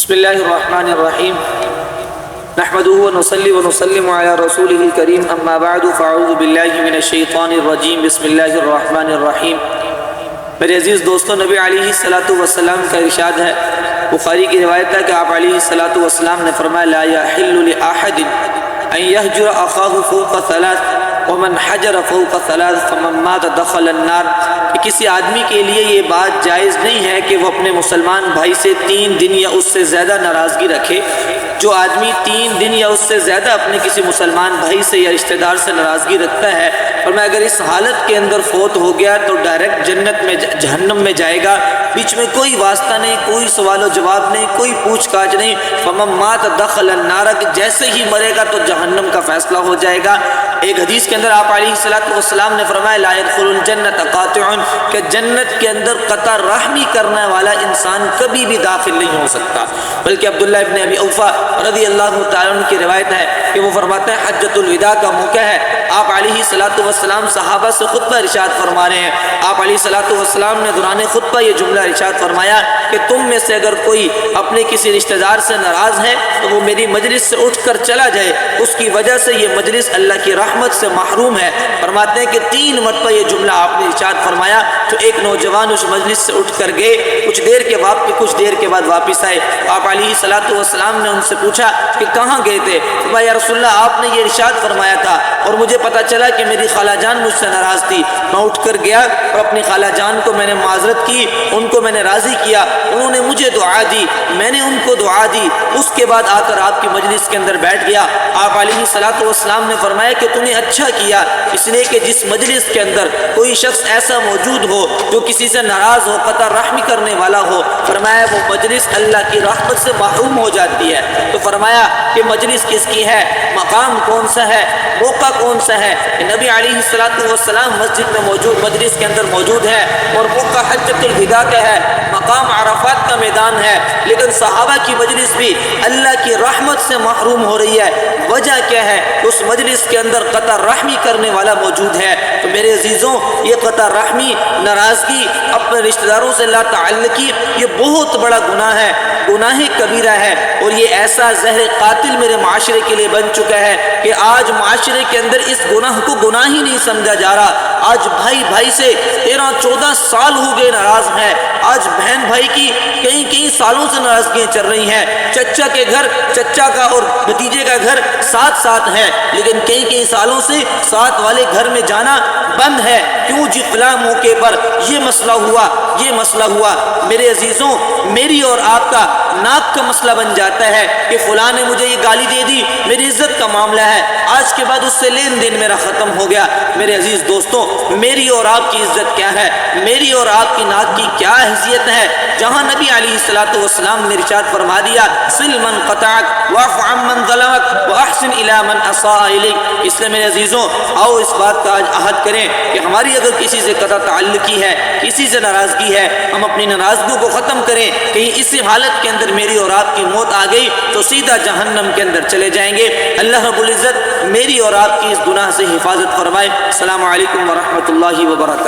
بسم اللہ الرحمن الرحیم نحمده ونصلي ونسلم على رسوله الكريم اما بعد فاعوذ باللہ من الشیطان الرجیم بسم اللہ الرحمن الرحیم۔ میرے عزیز دوستوں، نبی علیہ السلام کا ارشاد ہے، بخاری کی روایت ہے کہ آپ علیہ السلام نے فرمایا لا يحل لأحد ان يهجر اخاه فوق ثلاث ومن حجر فوق ثلاث فمن مات دخل النار، کہ کسی آدمی کے لیے یہ بات جائز نہیں ہے کہ وہ اپنے مسلمان بھائی سے 3 دن یا اس سے زیادہ ناراضگی رکھے۔ جو آدمی 3 دن یا اس سے زیادہ اپنے کسی مسلمان بھائی سے یا رشتہ دار سے ناراضگی رکھتا ہے، اور میں اگر اس حالت کے اندر فوت ہو گیا تو ڈائریکٹ جنت میں جہنم میں جائے گا، بیچ میں کوئی واسطہ نہیں، کوئی سوال و جواب نہیں، کوئی پوچھ گاچھ نہیں۔ فمن مات دخل النار، جیسے ہی مرے گا تو جہنم کا فیصلہ ہو جائے گا۔ ایک حدیث کے اندر آپ علیہ السلام نے فرمایا لا يدخل الجنت قاطع، کہ جنت کے اندر قطع رحمی کرنے والا انسان کبھی بھی داخل نہیں ہو سکتا۔ بلکہ عبداللہ ابن ابی اوفا رضی اللہ تعالیٰ عنہ کی روایت ہے کہ وہ فرماتے ہیں حجۃ الوداع کا موقع ہے، آپ علیہ السلام صحابہ سے خطبہ ارشاد فرما رہے ہیں۔ آپ علیہ السلام نے دوران خطبہ یہ جملہ ارشاد فرمایا کہ تم میں سے اگر کوئی اپنے کسی رشتہ دار سے ناراض ہے تو وہ میری مجلس سے اٹھ کر چلا جائے، اس کی وجہ سے یہ مجلس اللہ کی رحمت سے محروم ہے۔ فرماتے ہیں کہ 3 مرتبہ یہ جملہ آپ نے ارشاد فرمایا تو ایک نوجوان اس مجلس سے اٹھ کر گئے، کچھ دیر کے بعد واپس آئے۔ آپ علیہ السلام نے ان سے پوچھا کہ کہاں گئے تھے؟ فرمایا یا رسول اللہ آپ نے یہ ارشاد فرمایا تھا اور مجھے پتا چلا کہ میری خالہ جان مجھ سے ناراض تھی، میں اٹھ کر گیا اور اپنی خالہ جان کو میں نے معذرت کی، ان کو میں نے راضی کیا، انہوں نے مجھے دعا دی، میں نے ان کو دعا دی، اس کے بعد آ کر آپ کی مجلس کے اندر بیٹھ گیا۔ آپ علیہ السلام نے فرمایا کہ تم نے اچھا کیا، اس لیے کہ جس مجلس کے اندر کوئی شخص ایسا موجود ہو جو کسی سے ناراض ہو، قطع رحمی کرنے والا ہو، فرمایا وہ مجلس اللہ کی رحمت سے محروم ہو جاتی ہے۔ تو فرمایا کہ مجلس کس کی ہے، مقام کون سا ہے، موقع کون سا ہے؟ کہ نبی علیہ السلام مسجد میں موجود، مجلس کے اندر موجود ہے، اور موقع حجۃ الوداع کا ہے، مقام عرفات کا میدان ہے، لیکن صحابہ کی مجلس بھی اللہ کی رحمت سے محروم ہو رہی ہے۔ وجہ کیا ہے؟ اس مجلس کے اندر قطع رحمی کرنے والا موجود ہے۔ تو میرے عزیزوں، یہ قطع رحمی، ناراضگی، اپنے رشتہ داروں سے لا تعلقی، یہ بہت بڑا گناہ ہے، گناہ کبیرہ ہے، اور یہ ایسا زہر قاتل میرے معاشرے کے لیے بن چکا ہے کہ آج معاشرے کے اندر اس گناہ کو گناہ ہی نہیں سمجھا جا رہا۔ آج بھائی سے 13-14 سال ہو گئے ناراض ہیں، آج بہن بھائی کی کئی سالوں سے ناراضگیاں چل رہی ہیں، چچا کے گھر چچا کا اور بھتیجے کا گھر ساتھ ہے، لیکن کئی سالوں سے ساتھ والے گھر میں جانا بند ہے۔ کیوں جی؟ فلاں موقع پر یہ مسئلہ ہوا۔ میرے عزیزوں، میری اور آپ کا ناک کا مسئلہ بن جاتا ہے کہ فلاں نے مجھے یہ گالی دے دی، میری عزت کا معاملہ ہے، آج کے بعد اس سے لین دین میرا ختم ہو گیا۔ میرے عزیز دوستوں، میری اور آپ کی عزت کیا ہے؟ میری اور آپ کی ناک کی کیا حیثیت ہے؟ جہاں نبی علیہ السلام نے ارشاد فرما دیا صل من قطعک واعف عن من ظلمک واحسن الی من اساء الیک، اس لیے میرے عزیزوں آؤ اس بات کا آج عہد کریں کہ ہماری اگر کسی سے قطع تعلقی ہے، کسی سے ناراضگی ہے، ہم اپنی ناراضگیوں کو ختم کریں۔ کہیں اسی حالت کے اندر میری اور آپ کی موت آ گئی تو سیدھا جہنم کے اندر چلے جائیں گے۔ اللہ رب العزت میری اور آپ کی اس گناہ سے حفاظت فرمائے۔ السلام علیکم ورحمۃ اللہ وبرکاتہ۔